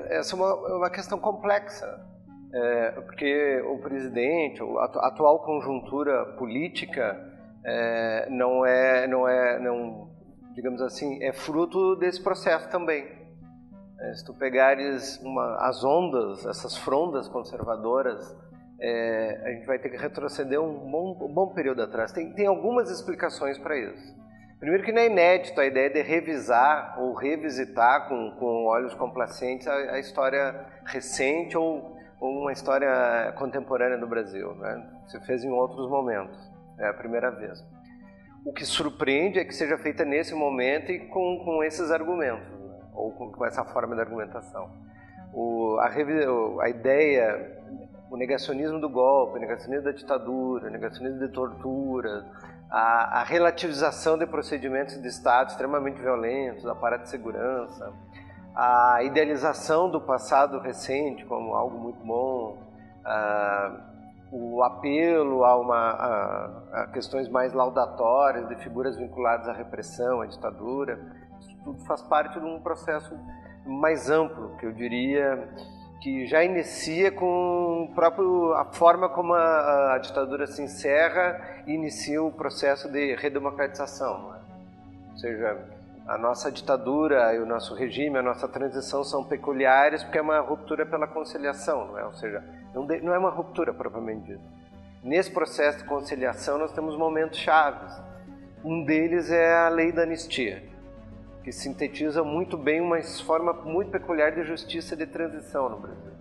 Essa é uma questão complexa, porque o presidente, a atual conjuntura política digamos assim, é fruto desse processo também. Se tu pegares as ondas, essas frondas conservadoras, a gente vai ter que retroceder um bom período atrás. Tem algumas explicações para isso. Primeiro que não é inédito a ideia de revisar ou revisitar com olhos complacentes a história recente ou uma história contemporânea do Brasil, né? Se fez em outros momentos, é a primeira vez. O que surpreende é que seja feita nesse momento e com esses argumentos, né? Ou com essa forma de argumentação. A ideia, o negacionismo do golpe, o negacionismo da ditadura, o negacionismo de tortura, a relativização de procedimentos de Estado extremamente violentos, aparato de segurança, a idealização do passado recente como algo muito bom, o apelo a questões mais laudatórias de figuras vinculadas à repressão, à ditadura, isso tudo faz parte de um processo mais amplo, que eu diria que já inicia com a forma como a ditadura se encerra e inicia o processo de redemocratização, não é? Ou seja, a nossa ditadura e o nosso regime, a nossa transição são peculiares porque é uma ruptura pela conciliação, não é? Ou seja, não é uma ruptura propriamente dita. Nesse processo de conciliação nós temos momentos chaves. Um deles é a lei da anistia, que sintetiza muito bem uma forma muito peculiar de justiça de transição no Brasil.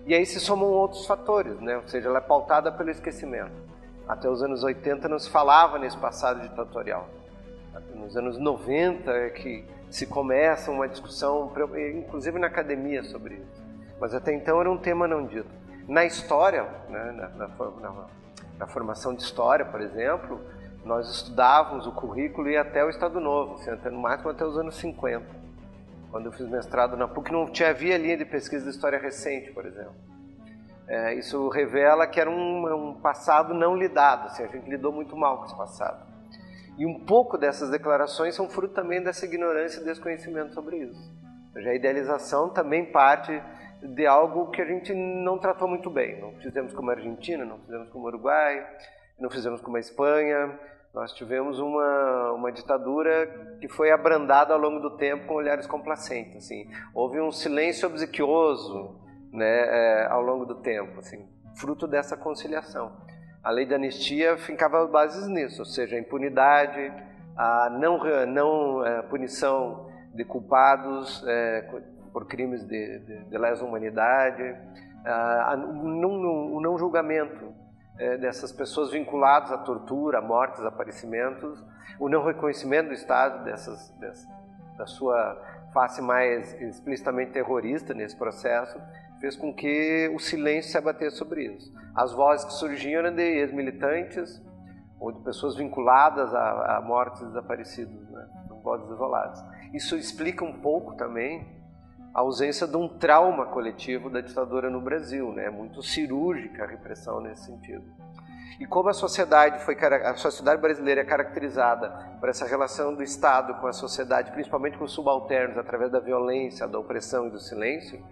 E aí se somam outros fatores, né? Ou seja, ela é pautada pelo esquecimento. Até os anos 80 não se falava nesse passado ditatorial. Nos anos 90 é que se começa uma discussão, inclusive na academia, sobre isso. Mas até então era um tema não dito. Na história, né, na formação de história, por exemplo, nós estudávamos o currículo e até o Estado Novo, assim, até no máximo até os anos 50. Quando eu fiz mestrado na PUC, não havia linha de pesquisa de história recente, por exemplo. Isso revela que era um passado não lidado, assim, a gente lidou muito mal com esse passado. E um pouco dessas declarações são fruto também dessa ignorância e desconhecimento sobre isso. Ou seja, a idealização também parte de algo que a gente não tratou muito bem. Não fizemos como a Argentina, não fizemos como o Uruguai, não fizemos como a Espanha. Nós tivemos uma ditadura que foi abrandada ao longo do tempo com olhares complacentes. Assim. Houve um silêncio obsequioso, né, ao longo do tempo, assim, fruto dessa conciliação. A lei da anistia fincava bases nisso, ou seja, a impunidade, a não punição de culpados por crimes de lesa humanidade, o não julgamento dessas pessoas vinculadas à tortura, à morte, a desaparecimentos, o não reconhecimento do Estado da sua face mais explicitamente terrorista nesse processo, fez com que o silêncio se abatesse sobre isso. As vozes que surgiam eram de ex-militantes ou de pessoas vinculadas a mortes desaparecidos, né? Vozes isoladas. Isso explica um pouco também a ausência de um trauma coletivo da ditadura no Brasil, né? Muito cirúrgica a repressão nesse sentido. E como a sociedade brasileira é caracterizada por essa relação do Estado com a sociedade, principalmente com os subalternos, através da violência, da opressão e do silêncio,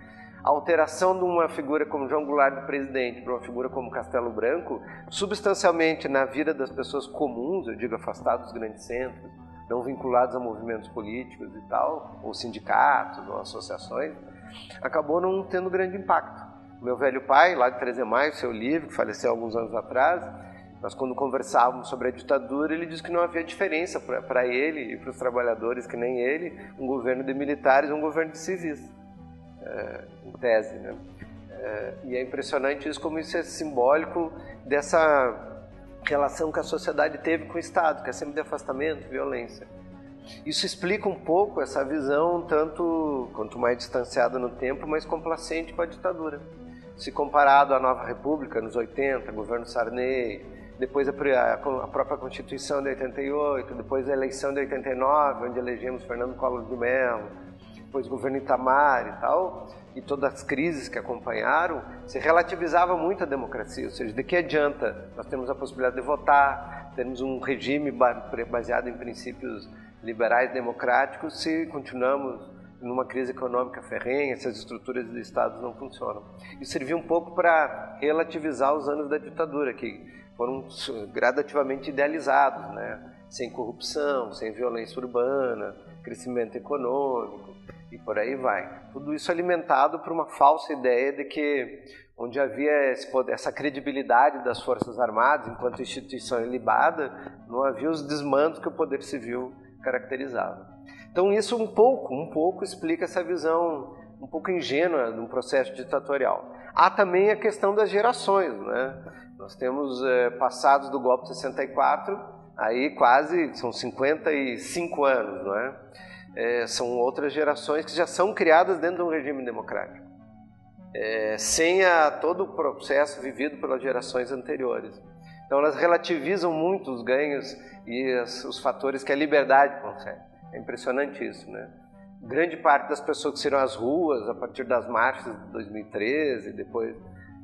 a alteração de uma figura como João Goulart do presidente para uma figura como Castelo Branco, substancialmente na vida das pessoas comuns, eu digo afastados dos grandes centros, não vinculados a movimentos políticos e tal, ou sindicatos, ou associações, acabou não tendo grande impacto. O meu velho pai, lá de 13 de Maio, seu livro, que faleceu alguns anos atrás, nós quando conversávamos sobre a ditadura, ele disse que não havia diferença para ele e para os trabalhadores que nem ele, um governo de militares e um governo de civis. Em tese, né? E é impressionante isso, como isso é simbólico dessa relação que a sociedade teve com o Estado, que é sempre de afastamento, violência. Isso explica um pouco essa visão, quanto mais distanciada no tempo, mais complacente com a ditadura. Se comparado à Nova República, nos 80, governo Sarney, depois a própria Constituição de 88, depois a eleição de 89, onde elegemos Fernando Collor de Mello, depois o governo Itamar e tal, e todas as crises que acompanharam, se relativizava muito a democracia, ou seja, de que adianta nós temos a possibilidade de votar, temos um regime baseado em princípios liberais democráticos, se continuamos numa crise econômica ferrenha, se as estruturas do Estado não funcionam. Isso serviu um pouco para relativizar os anos da ditadura, que foram gradativamente idealizados, né? Sem corrupção, sem violência urbana, crescimento econômico e por aí vai. Tudo isso alimentado por uma falsa ideia de que onde havia essa credibilidade das Forças Armadas enquanto instituição ilibada, não havia os desmandos que o poder civil caracterizava. Então isso um pouco explica essa visão um pouco ingênua de um processo ditatorial. Há também a questão das gerações, né? Nós temos passados do golpe de 64, aí quase são 55 anos, não é? São outras gerações que já são criadas dentro de um regime democrático, sem todo o processo vivido pelas gerações anteriores. Então elas relativizam muito os ganhos e os fatores que a liberdade concede. É impressionante isso, né? Grande parte das pessoas que saíram às ruas a partir das marchas de 2013, depois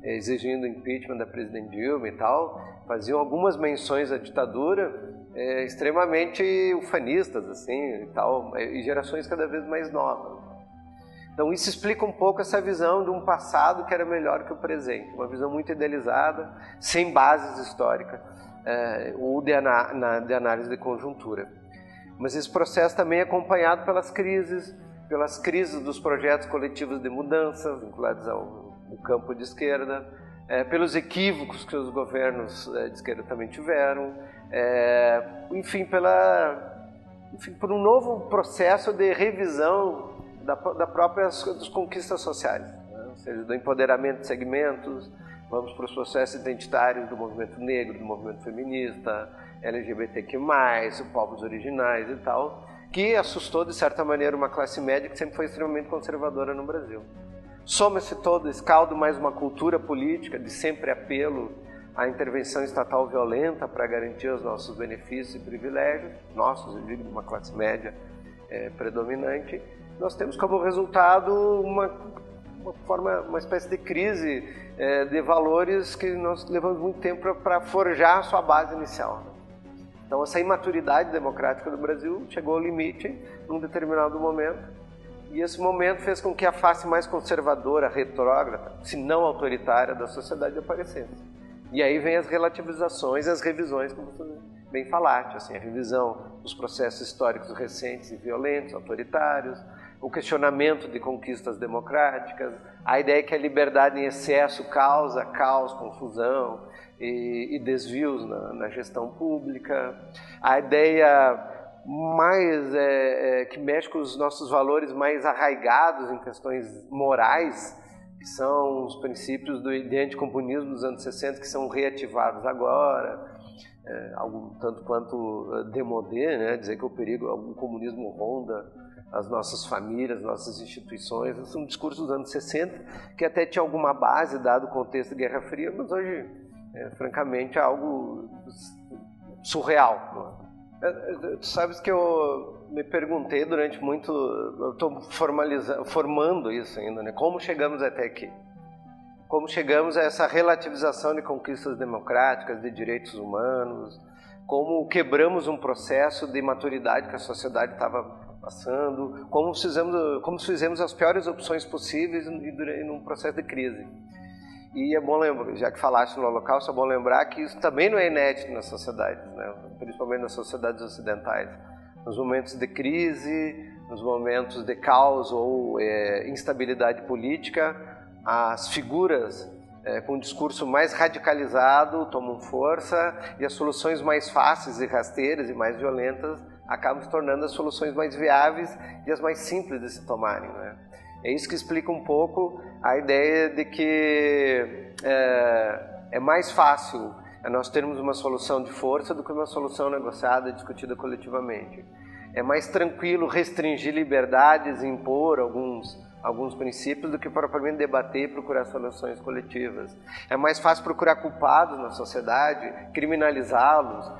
exigindo o impeachment da presidente Dilma e tal, faziam algumas menções à ditadura extremamente ufanistas, assim, e tal, e gerações cada vez mais novas. Então isso explica um pouco essa visão de um passado que era melhor que o presente, uma visão muito idealizada, sem bases históricas ou de análise de conjuntura. Mas esse processo também é acompanhado pelas crises dos projetos coletivos de mudança, vinculados ao campo de esquerda, pelos equívocos que os governos de esquerda também tiveram, enfim, por um novo processo de revisão das conquistas sociais, né? Ou seja, do empoderamento de segmentos. Vamos para os processos identitários do movimento negro, do movimento feminista, LGBTQ+, povos originais e tal, que assustou, de certa maneira, uma classe média que sempre foi extremamente conservadora no Brasil. Soma-se todo esse caldo mais uma cultura política de sempre apelo à intervenção estatal violenta para garantir os nossos benefícios e privilégios, eu digo, de uma classe média predominante. Nós temos como resultado uma espécie de crise de valores que nós levamos muito tempo para forjar a sua base inicial. Então essa imaturidade democrática do Brasil chegou ao limite num determinado momento, e esse momento fez com que a face mais conservadora, retrógrada, se não autoritária da sociedade aparecesse. E aí vem as relativizações e as revisões, como você bem falaste, assim, a revisão dos processos históricos recentes e violentos, autoritários, o questionamento de conquistas democráticas, a ideia que a liberdade em excesso causa caos, confusão e desvios na gestão pública, a ideia mais que mexe com os nossos valores mais arraigados em questões morais, que são os princípios do anticomunismo dos anos 60, que são reativados agora, algo tanto quanto démodé, né? Dizer que o comunismo ronda as nossas famílias, nossas instituições. Esse é um discurso dos anos 60, que até tinha alguma base, dado o contexto da Guerra Fria, mas hoje, francamente, é algo surreal. Tu sabes que eu me perguntei durante muito... Eu estou formando isso ainda, né? Como chegamos até aqui? Como chegamos a essa relativização de conquistas democráticas, de direitos humanos? Como quebramos um processo de maturidade que a sociedade estava passando? Como fizemos as piores opções possíveis num processo de crise? E é bom lembrar, já que falaste no Holocausto, é bom lembrar que isso também não é inédito nas sociedades, né? Principalmente nas sociedades ocidentais. Nos momentos de crise, nos momentos de caos ou instabilidade política, as figuras com um discurso mais radicalizado tomam força e as soluções mais fáceis e rasteiras e mais violentas acabam se tornando as soluções mais viáveis e as mais simples de se tomarem, né? É isso que explica um pouco a ideia de que é mais fácil nós termos uma solução de força do que uma solução negociada e discutida coletivamente. É mais tranquilo restringir liberdades e impor alguns princípios do que propriamente debater e procurar soluções coletivas. É mais fácil procurar culpados na sociedade, criminalizá-los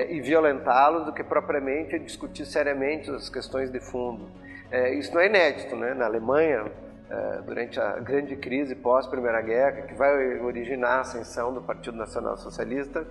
e violentá-los do que propriamente discutir seriamente as questões de fundo. Isso não é inédito, né? Na Alemanha, durante a grande crise pós-Primeira Guerra, que vai originar a ascensão do Partido Nacional Socialista,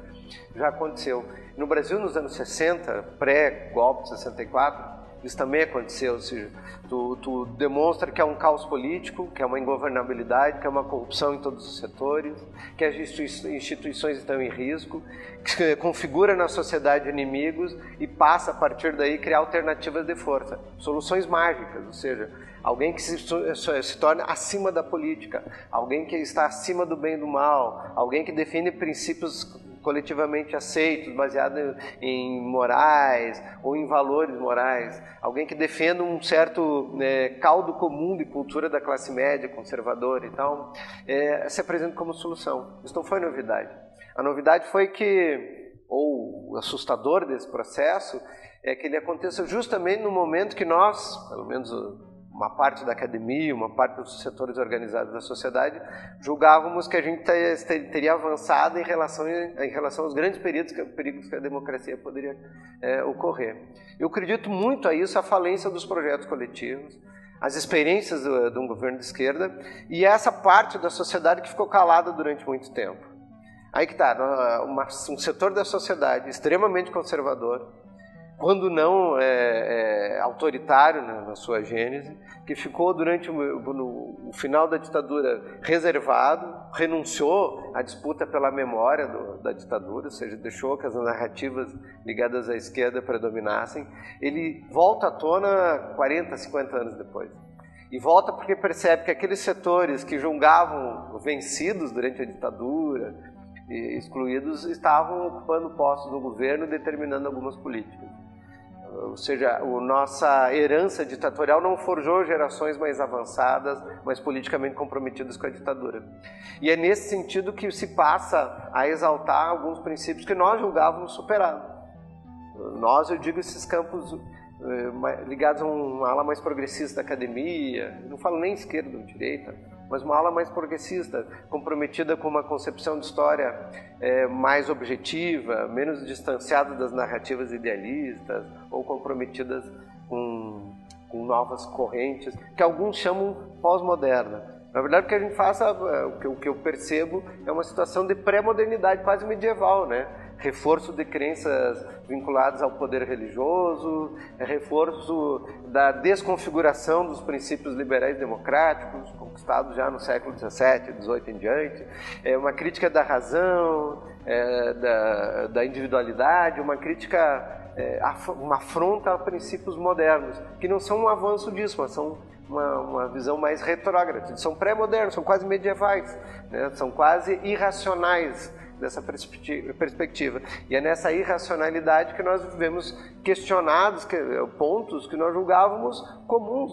já aconteceu. No Brasil, nos anos 60, pré-golpe de 64, Isso também aconteceu, ou seja, tu demonstra que é um caos político, que é uma ingovernabilidade, que é uma corrupção em todos os setores, que as instituições estão em risco, que configura na sociedade inimigos e passa a partir daí criar alternativas de força, soluções mágicas, ou seja, alguém que se torna acima da política, alguém que está acima do bem e do mal, alguém que define princípios coletivamente aceitos, baseados em morais ou em valores morais, alguém que defenda um certo caldo comum de cultura da classe média, conservadora e tal, se apresenta como solução. Isso não foi novidade. A novidade foi que, ou o assustador desse processo, é que ele aconteça justamente no momento que nós, pelo menos uma parte da academia, uma parte dos setores organizados da sociedade, julgávamos que a gente teria avançado em relação aos grandes perigos que a democracia poderia ocorrer. Eu acredito muito a isso, a falência dos projetos coletivos, as experiências de um governo de esquerda e essa parte da sociedade que ficou calada durante muito tempo. Aí que está, um setor da sociedade extremamente conservador, quando não autoritário na sua gênese, que ficou durante o final da ditadura reservado, renunciou à disputa pela memória da ditadura, ou seja, deixou que as narrativas ligadas à esquerda predominassem. Ele volta à tona 40, 50 anos depois. E volta porque percebe que aqueles setores que julgavam vencidos durante a ditadura, excluídos, estavam ocupando postos no governo, determinando algumas políticas. Ou seja, a nossa herança ditatorial não forjou gerações mais avançadas, mas politicamente comprometidas com a ditadura. E é nesse sentido que se passa a exaltar alguns princípios que nós julgávamos superados. Nós, eu digo, esses campos ligados a uma ala mais progressista da academia, não falo nem esquerda ou direita, mas uma ala mais progressista, comprometida com uma concepção de história mais objetiva, menos distanciada das narrativas idealistas, ou comprometidas com novas correntes, que alguns chamam pós-moderna. Na verdade, o que a gente faz, o que eu percebo, é uma situação de pré-modernidade quase medieval, né? Reforço de crenças vinculadas ao poder religioso, reforço da desconfiguração dos princípios liberais democráticos, conquistados já no século XVII, XVIII em diante, uma crítica da razão, da individualidade, uma crítica, uma afronta a princípios modernos, que não são um avanço disso, mas são uma visão mais retrógrada, são pré-modernos, são quase medievais, né? São quase irracionais dessa perspectiva. E é nessa irracionalidade que nós vivemos questionados, pontos que nós julgávamos comuns.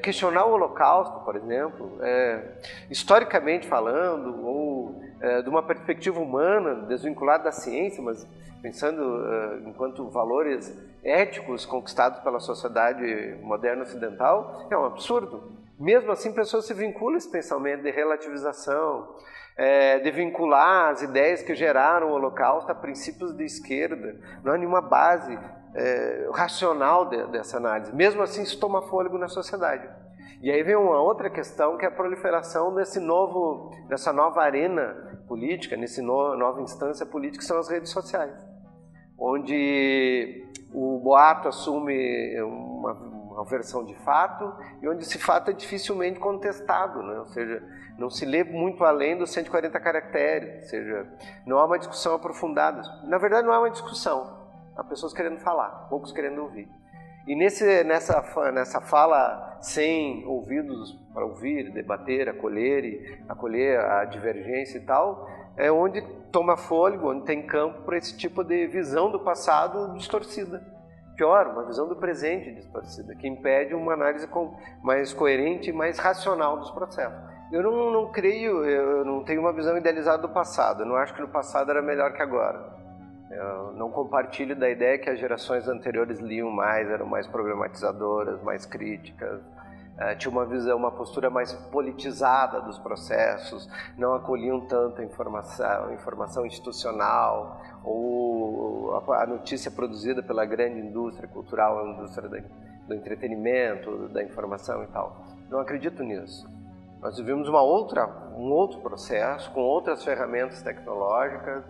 Questionar o Holocausto, por exemplo, historicamente falando, ou de uma perspectiva humana, desvinculada da ciência, mas pensando enquanto valores éticos conquistados pela sociedade moderna ocidental, é um absurdo. Mesmo assim, pessoas se vinculam a esse pensamento de relativização, de vincular as ideias que geraram o Holocausto a princípios de esquerda. Não há nenhuma base racional dessa análise. Mesmo assim, isso toma fôlego na sociedade. E aí vem uma outra questão, que é a proliferação dessa nova arena política, nessa nova instância política, que são as redes sociais, onde o boato assume uma versão de fato e onde esse fato é dificilmente contestado, né? Ou seja, não se lê muito além dos 140 caracteres, ou seja, não há uma discussão aprofundada. Na verdade, não há uma discussão, há pessoas querendo falar, poucos querendo ouvir. E nessa fala sem ouvidos para ouvir, debater, acolher a divergência e tal, é onde toma fôlego, onde tem campo para esse tipo de visão do passado distorcida. Pior, uma visão do presente distorcida, que impede uma análise mais coerente e mais racional dos processos. Eu não creio, eu não tenho uma visão idealizada do passado, eu não acho que no passado era melhor que agora. Eu não compartilho da ideia que as gerações anteriores liam mais, eram mais problematizadoras, mais críticas, tinha uma postura mais politizada dos processos, não acolhiam tanto a informação institucional ou a notícia produzida pela grande indústria cultural, a indústria do entretenimento, da informação e tal. Não acredito nisso. Nós vivemos um outro processo, com outras ferramentas tecnológicas,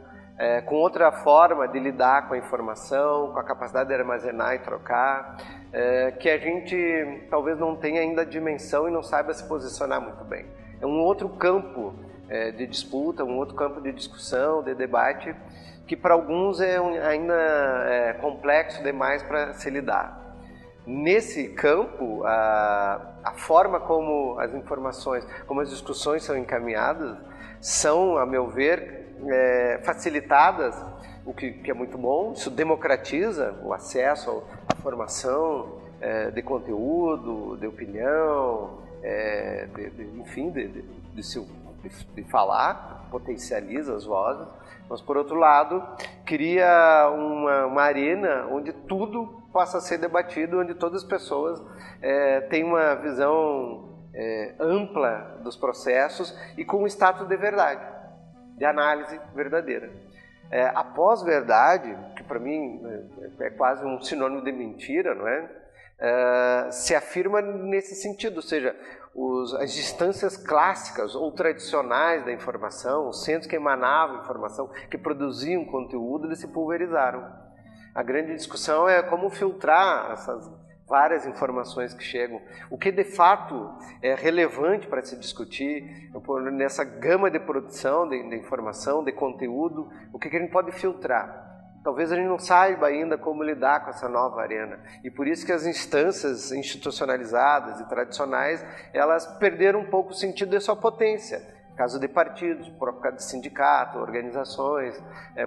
com outra forma de lidar com a informação, com a capacidade de armazenar e trocar, que a gente talvez não tenha ainda a dimensão e não saiba se posicionar muito bem. É um outro campo de disputa, um outro campo de discussão, de debate, que para alguns ainda complexo demais para se lidar. Nesse campo, a forma como as informações, como as discussões são encaminhadas, são, a meu ver, facilitadas, o que é muito bom. Isso democratiza o acesso à formação de conteúdo, de opinião, enfim, de falar, potencializa as vozes. Mas, por outro lado, cria uma arena onde tudo possa ser debatido, onde todas as pessoas têm uma visão ampla dos processos e com um status de verdade, de análise verdadeira. A pós-verdade, que para mim é quase um sinônimo de mentira, não é? Se afirma nesse sentido, ou seja, as instâncias clássicas ou tradicionais da informação, os centros que emanavam informação, que produziam conteúdo, eles se pulverizaram. A grande discussão é como filtrar essas várias informações que chegam. O que de fato é relevante para se discutir nessa gama de produção de informação, de conteúdo, o que a gente pode filtrar. Talvez a gente não saiba ainda como lidar com essa nova arena. E por isso que as instâncias institucionalizadas e tradicionais, elas perderam um pouco o sentido de sua potência. Caso de partidos, por causa de sindicato, organizações,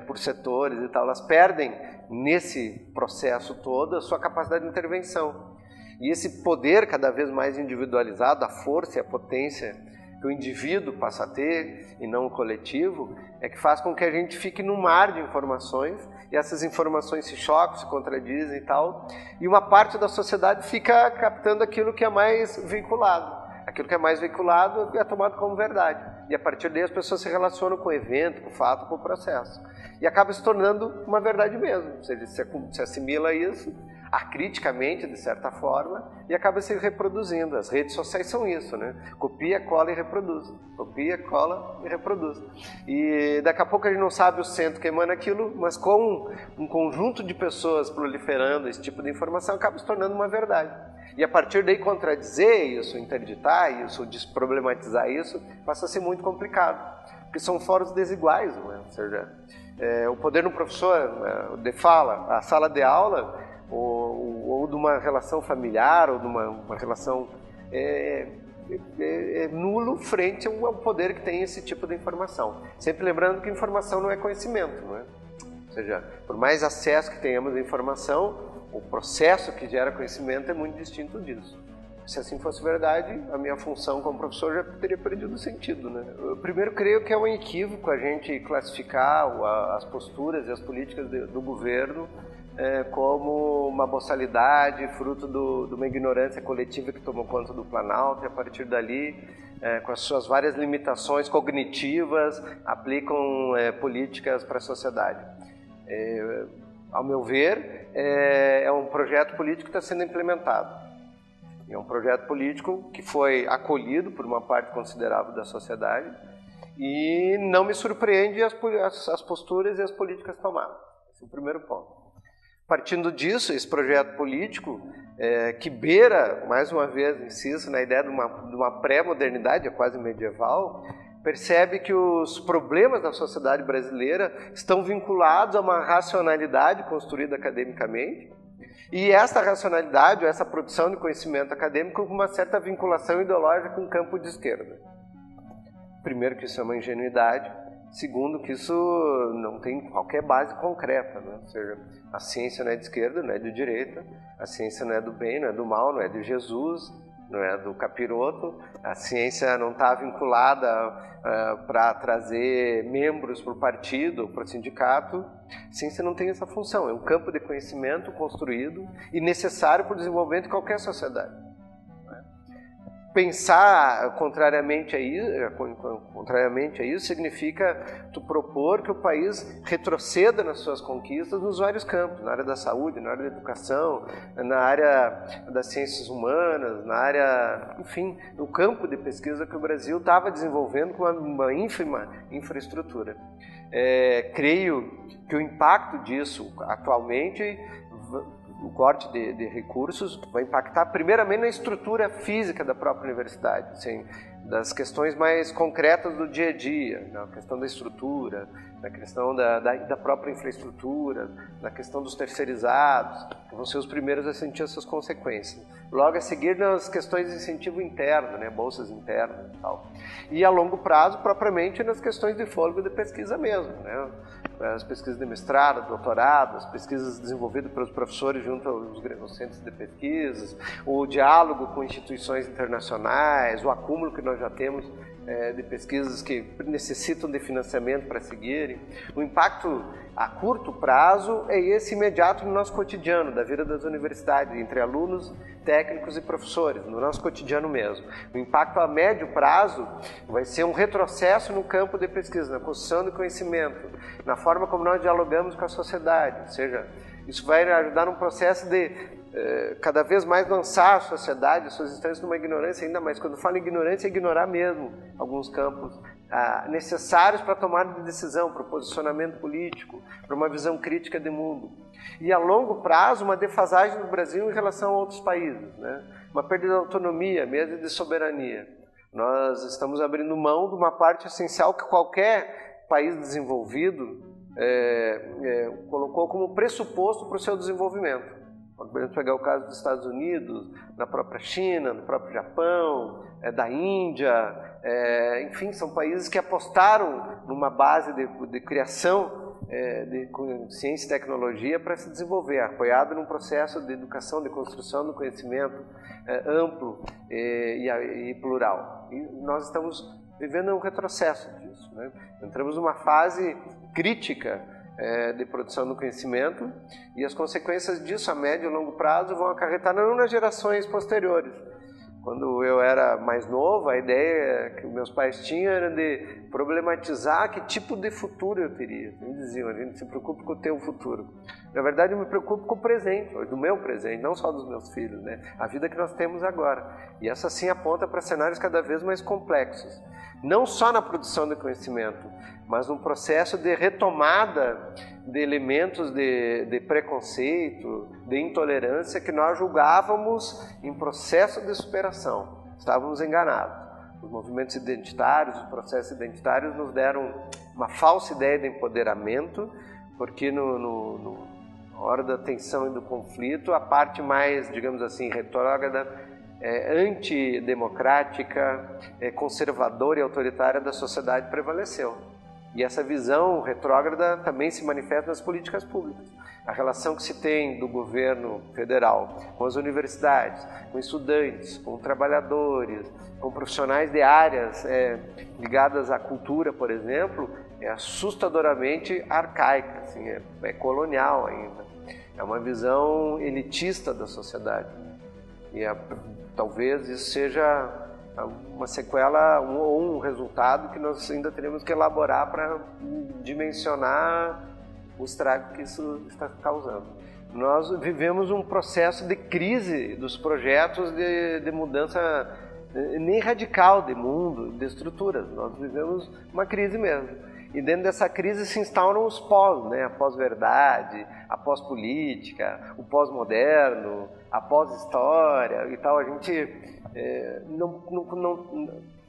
por setores e tal, elas perdem nesse processo todo a sua capacidade de intervenção. E esse poder cada vez mais individualizado, a força e a potência que o indivíduo passa a ter e não o coletivo, é que faz com que a gente fique num mar de informações e essas informações se chocam, se contradizem e tal, e uma parte da sociedade fica captando aquilo que é mais veiculado. Aquilo que é mais veiculado é tomado como verdade. E a partir daí as pessoas se relacionam com o evento, com o fato, com o processo. E acaba se tornando uma verdade mesmo. Ou seja, se assimila isso acriticamente, de certa forma, e acaba se reproduzindo. As redes sociais são isso, né? Copia, cola e reproduz. Copia, cola e reproduz. E daqui a pouco a gente não sabe o centro que emana aquilo, mas com um conjunto de pessoas proliferando esse tipo de informação, acaba se tornando uma verdade. E a partir daí contradizer isso, interditar isso, desproblematizar isso, passa a ser muito complicado. Porque são fóruns desiguais, não é? Ou seja, o poder do professor de fala, a sala de aula, ou de uma relação familiar, ou de uma relação nulo frente ao poder que tem esse tipo de informação. Sempre lembrando que informação não é conhecimento, não é? Ou seja, por mais acesso que tenhamos à informação, o processo que gera conhecimento é muito distinto disso. Se assim fosse verdade, a minha função como professor já teria perdido o sentido, né? Eu primeiro creio que é um equívoco a gente classificar as posturas e as políticas do governo como uma boçalidade, fruto de uma ignorância coletiva que tomou conta do Planalto, e a partir dali, com as suas várias limitações cognitivas, aplicam políticas para a sociedade. Ao meu ver, é um projeto político que está sendo implementado. É um projeto político que foi acolhido por uma parte considerável da sociedade e não me surpreende as posturas e as políticas tomadas. Esse é o primeiro ponto. Partindo disso, esse projeto político, que beira, mais uma vez, insisto, na ideia de uma pré-modernidade, quase medieval, percebe que os problemas da sociedade brasileira estão vinculados a uma racionalidade construída academicamente, e essa racionalidade, ou essa produção de conhecimento acadêmico, com uma certa vinculação ideológica com o campo de esquerda. Primeiro, que isso é uma ingenuidade. Segundo, que isso não tem qualquer base concreta, né? Ou seja, a ciência não é de esquerda, não é de direita, a ciência não é do bem, não é do mal, não é de Jesus, não é do capiroto, a ciência não está vinculada para trazer membros para o partido ou para o sindicato. A ciência não tem essa função, é um campo de conhecimento construído e necessário para o desenvolvimento de qualquer sociedade. Pensar contrariamente a isso significa tu propor que o país retroceda nas suas conquistas nos vários campos, na área da saúde, na área da educação, na área das ciências humanas, na área, enfim, no campo de pesquisa que o Brasil estava desenvolvendo com uma ínfima infraestrutura. Creio que o impacto disso atualmente, o corte de recursos, vai impactar primeiramente na estrutura física da própria universidade, assim, das questões mais concretas do dia a dia, na questão da estrutura, na questão da própria infraestrutura, na questão dos terceirizados, que vão ser os primeiros a sentir essas consequências. Logo a seguir, nas questões de incentivo interno, né, bolsas internas e tal. E a longo prazo, propriamente, nas questões de fôlego de pesquisa mesmo, né? As pesquisas de mestrado, doutorado, as pesquisas desenvolvidas pelos professores junto aos centros de pesquisas, o diálogo com instituições internacionais, o acúmulo que nós já temos de pesquisas que necessitam de financiamento para seguirem. O impacto a curto prazo é esse imediato no nosso cotidiano, da vida das universidades, entre alunos, técnicos e professores, no nosso cotidiano mesmo. O impacto a médio prazo vai ser um retrocesso no campo de pesquisa, na construção do conhecimento, na forma como nós dialogamos com a sociedade. Ou seja, isso vai ajudar num processo de cada vez mais lançar a sociedade, as suas instâncias, numa ignorância ainda mais. Quando eu falo ignorância, é ignorar mesmo alguns campos necessários para a tomada de decisão, para o posicionamento político, para uma visão crítica de mundo. E a longo prazo, uma defasagem do Brasil em relação a outros países, né? Uma perda de autonomia, mesmo de soberania. Nós estamos abrindo mão de uma parte essencial que qualquer país desenvolvido colocou como pressuposto para o seu desenvolvimento. Podemos pegar o caso dos Estados Unidos, da própria China, do próprio Japão, da Índia, enfim, são países que apostaram numa base de criação de ciência e tecnologia para se desenvolver, apoiado num processo de educação, de construção do conhecimento amplo e plural. E nós estamos vivendo um retrocesso disso, né? Entramos numa fase crítica de produção do conhecimento, e as consequências disso a médio e longo prazo vão acarretar não nas gerações posteriores. Quando eu era mais novo, a ideia que meus pais tinham era de problematizar que tipo de futuro eu teria. Eles diziam, a gente se preocupa com o teu futuro. Na verdade, eu me preocupo com o presente, do meu presente, não só dos meus filhos, né? A vida que nós temos agora. E essa sim aponta para cenários cada vez mais complexos. Não só na produção de conhecimento, mas num processo de retomada de elementos de preconceito, de intolerância que nós julgávamos em processo de superação. Estávamos enganados. Os movimentos identitários, os processos identitários nos deram uma falsa ideia de empoderamento, porque na hora da tensão e do conflito, a parte mais, digamos assim, retrógrada, antidemocrática, conservadora e autoritária da sociedade prevaleceu. E essa visão retrógrada também se manifesta nas políticas públicas. A relação que se tem do governo federal com as universidades, com estudantes, com trabalhadores, com profissionais de áreas ligadas à cultura, por exemplo, é assustadoramente arcaica, assim, é colonial ainda. É uma visão elitista da sociedade. E talvez isso seja uma sequela ou um resultado que nós ainda teremos que elaborar para dimensionar o estrago que isso está causando. Nós vivemos um processo de crise dos projetos de mudança nem radical de mundo, de estruturas. Nós vivemos uma crise mesmo. E dentro dessa crise se instauram os pós, né? A pós-verdade, a pós-política, o pós-moderno, a pós-história e tal. A gente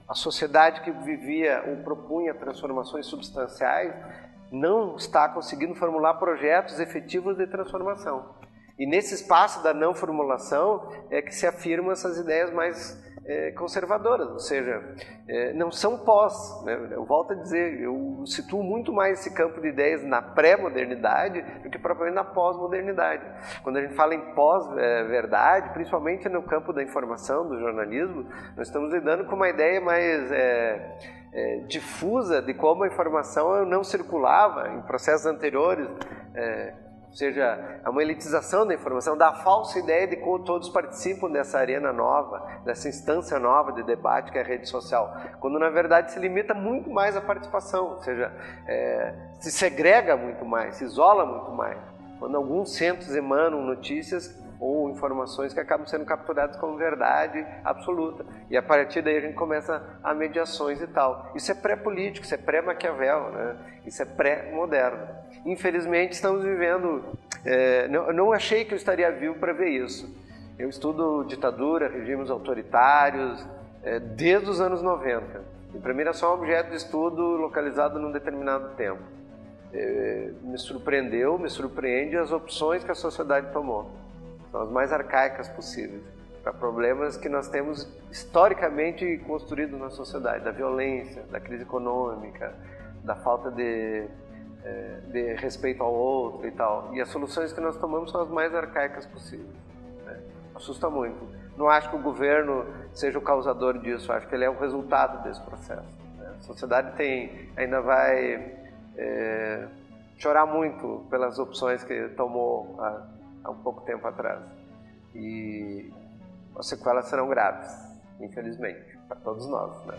a sociedade que vivia ou propunha transformações substanciais não está conseguindo formular projetos efetivos de transformação. E nesse espaço da não formulação é que se afirmam essas ideias mais conservadoras, ou seja, não são pós, né? Eu volto a dizer, eu situo muito mais esse campo de ideias na pré-modernidade do que propriamente na pós-modernidade. Quando a gente fala em pós-verdade, principalmente no campo da informação, do jornalismo, nós estamos lidando com uma ideia mais difusa de como a informação não circulava em processos anteriores, Ou seja, é uma elitização da informação, da falsa ideia de que todos participam dessa arena nova, dessa instância nova de debate que é a rede social, quando na verdade se limita muito mais a participação, ou seja, se segrega muito mais, se isola muito mais, quando alguns centros emanam notícias ou informações que acabam sendo capturadas como verdade absoluta. E a partir daí a gente começa a mediações e tal. Isso é pré-político, isso é pré-Maquiavel, né? Isso é pré-moderno. Infelizmente estamos vivendo... não achei que eu estaria vivo para ver isso. Eu estudo ditadura, regimes autoritários, desde os anos 90. E para mim era só um objeto de estudo localizado num determinado tempo. Me surpreende as opções que a sociedade tomou. São as mais arcaicas possíveis, para problemas que nós temos historicamente construídos na sociedade, da violência, da crise econômica, da falta de respeito ao outro e tal. E as soluções que nós tomamos são as mais arcaicas possíveis, né? Assusta muito. Não acho que o governo seja o causador disso, acho que ele é o resultado desse processo, né? A sociedade ainda vai chorar muito pelas opções que tomou há um pouco tempo atrás. E as sequelas serão graves, infelizmente, para todos nós, né?